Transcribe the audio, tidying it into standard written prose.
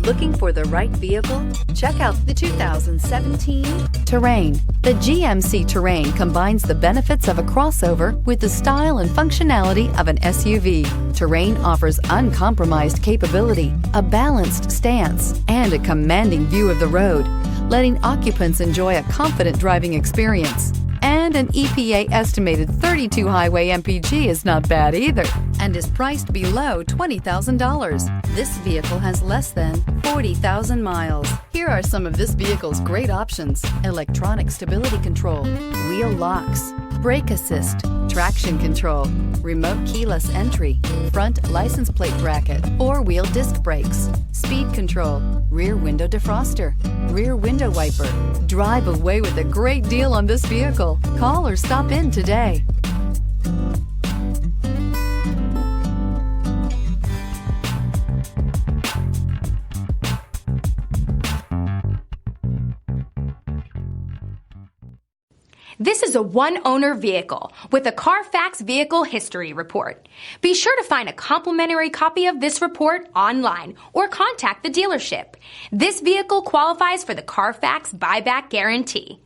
Looking for the right vehicle? Check out the 2017 Terrain. The GMC Terrain combines the benefits of a crossover with the style and functionality of an SUV. Terrain offers uncompromised capability, a balanced stance, and a commanding view of the road, letting occupants enjoy a confident driving experience. And an EPA estimated 32 highway MPG is not bad either, and is priced below $20,000. This vehicle has less than 40,000 miles. Here are some of this vehicle's great options: electronic stability control, wheel locks, brake assist, traction control, remote keyless entry, front license plate bracket, four-wheel disc brakes, speed control, rear window defroster, rear window wiper. Drive away with a great deal on this vehicle. Call or stop in today. This is a one-owner vehicle with a Carfax Vehicle History Report. Be sure to find a complimentary copy of this report online or contact the dealership. This vehicle qualifies for the Carfax Buyback Guarantee.